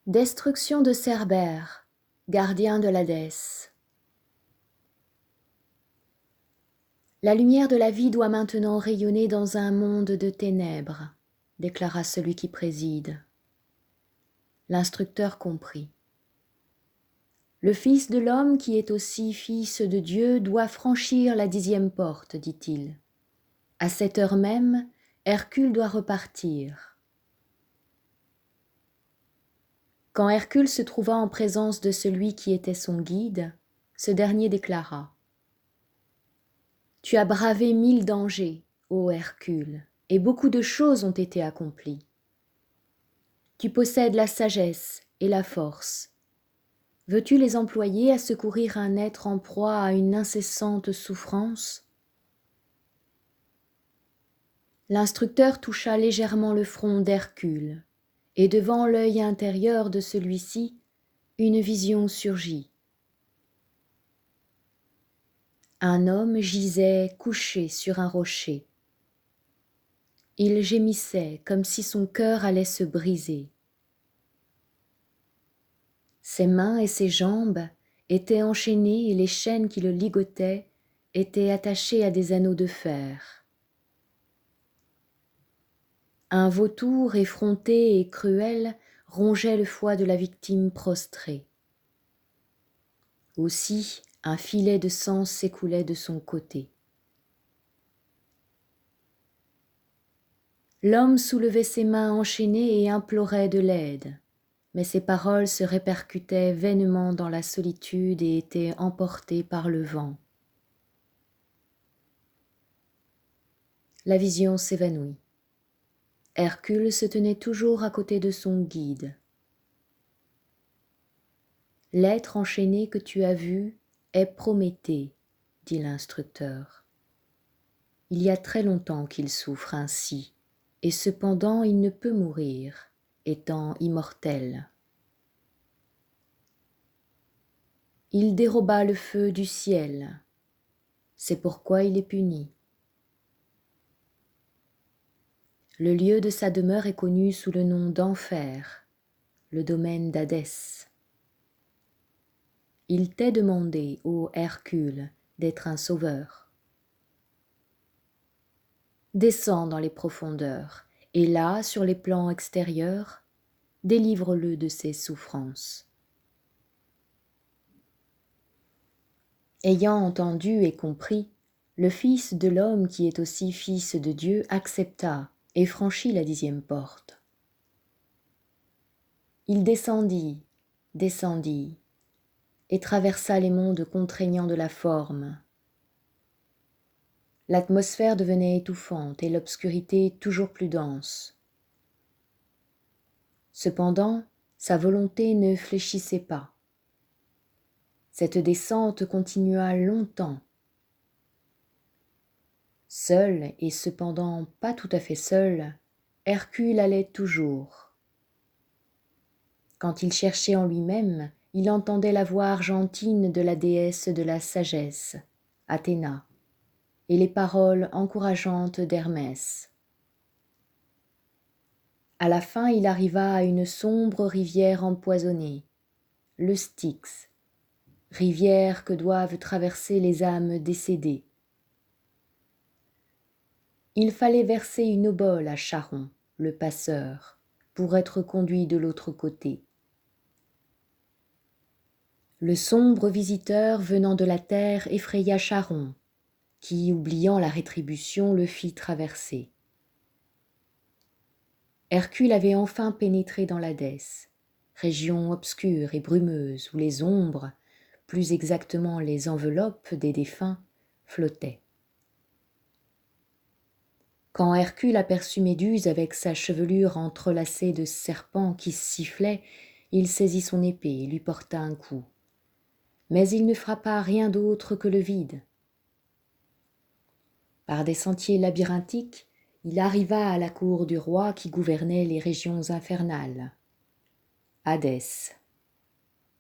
Destruction de Cerbère, gardien de l'Hadès. La lumière de la vie doit maintenant rayonner dans un monde de ténèbres, déclara celui qui préside. L'instructeur comprit. Le Fils de l'homme, qui est aussi Fils de Dieu, doit franchir la 10e porte, dit-il. À cette heure même, Hercule doit repartir. Quand Hercule se trouva en présence de celui qui était son guide, ce dernier déclara : « Tu as bravé 1000 dangers, ô Hercule, et beaucoup de choses ont été accomplies. Tu possèdes la sagesse et la force. Veux-tu les employer à secourir un être en proie à une incessante souffrance ? » L'instructeur toucha légèrement le front d'Hercule, et devant l'œil intérieur de celui-ci, une vision surgit. Un homme gisait couché sur un rocher. Il gémissait comme si son cœur allait se briser. Ses mains et ses jambes étaient enchaînées et les chaînes qui le ligotaient étaient attachées à des anneaux de fer. Un vautour effronté et cruel rongeait le foie de la victime prostrée. Aussi, un filet de sang s'écoulait de son côté. L'homme soulevait ses mains enchaînées et implorait de l'aide, mais ses paroles se répercutaient vainement dans la solitude et étaient emportées par le vent. La vision s'évanouit. Hercule se tenait toujours à côté de son guide. « L'être enchaîné que tu as vu est Prométhée, dit l'instructeur. Il y a très longtemps qu'il souffre ainsi, et cependant il ne peut mourir, étant immortel. Il déroba le feu du ciel, c'est pourquoi il est puni. Le lieu de sa demeure est connu sous le nom d'Enfer, le domaine d'Hadès. Il t'est demandé, ô Hercule, d'être un sauveur. Descends dans les profondeurs, et là, sur les plans extérieurs, délivre-le de ses souffrances. » Ayant entendu et compris, le Fils de l'homme qui est aussi Fils de Dieu accepta et franchit la 10e porte. Il descendit, et traversa les mondes contraignants de la forme. L'atmosphère devenait étouffante et l'obscurité toujours plus dense. Cependant, sa volonté ne fléchissait pas. Cette descente continua longtemps. Seul, et cependant pas tout à fait seul, Hercule allait toujours. Quand il cherchait en lui-même, il entendait la voix argentine de la déesse de la sagesse, Athéna, et les paroles encourageantes d'Hermès. À la fin, il arriva à une sombre rivière empoisonnée, le Styx, rivière que doivent traverser les âmes décédées. Il fallait verser une obole à Charon, le passeur, pour être conduit de l'autre côté. Le sombre visiteur venant de la terre effraya Charon, qui, oubliant la rétribution, le fit traverser. Hercule avait enfin pénétré dans l'Hadès, région obscure et brumeuse où les ombres, plus exactement les enveloppes des défunts, flottaient. Quand Hercule aperçut Méduse avec sa chevelure entrelacée de serpents qui sifflaient, il saisit son épée et lui porta un coup. Mais il ne frappa rien d'autre que le vide. Par des sentiers labyrinthiques, il arriva à la cour du roi qui gouvernait les régions infernales. Hadès.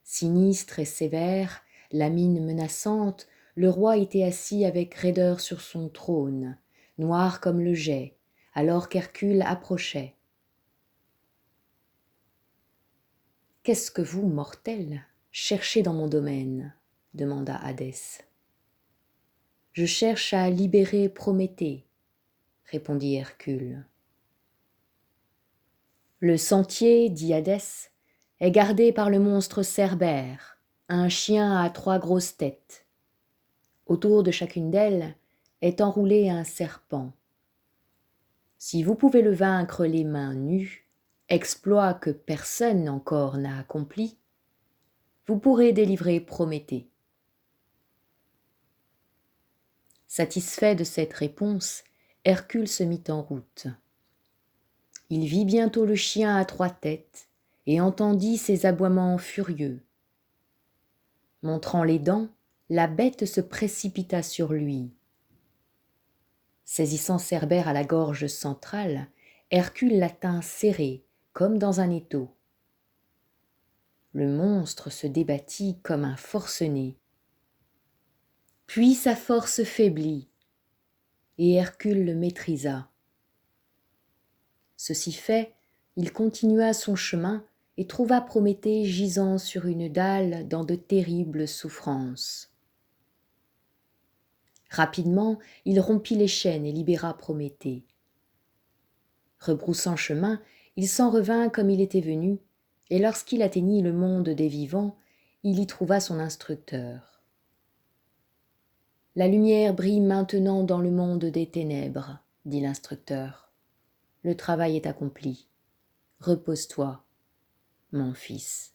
Sinistre et sévère, la mine menaçante, le roi était assis avec raideur sur son trône, noir comme le jais, alors qu'Hercule approchait. Qu'est-ce que vous, mortels, cherchez dans mon domaine ? Demanda Hadès. Je cherche à libérer Prométhée, répondit Hercule. Le sentier, dit Hadès, est gardé par le monstre Cerbère, un chien à 3 grosses têtes. Autour de chacune d'elles est enroulé un serpent. Si vous pouvez le vaincre les mains nues, exploit que personne encore n'a accompli, vous pourrez délivrer Prométhée. Satisfait de cette réponse, Hercule se mit en route. Il vit bientôt le chien à 3 têtes et entendit ses aboiements furieux. Montrant les dents, la bête se précipita sur lui. Saisissant Cerbère à la gorge centrale, Hercule la tint serrée comme dans un étau. Le monstre se débattit comme un forcené. Puis sa force faiblit, et Hercule le maîtrisa. Ceci fait, il continua son chemin et trouva Prométhée gisant sur une dalle dans de terribles souffrances. Rapidement, il rompit les chaînes et libéra Prométhée. Rebroussant chemin, il s'en revint comme il était venu, et lorsqu'il atteignit le monde des vivants, il y trouva son instructeur. « La lumière brille maintenant dans le monde des ténèbres, dit l'instructeur. Le travail est accompli. Repose-toi, mon fils. »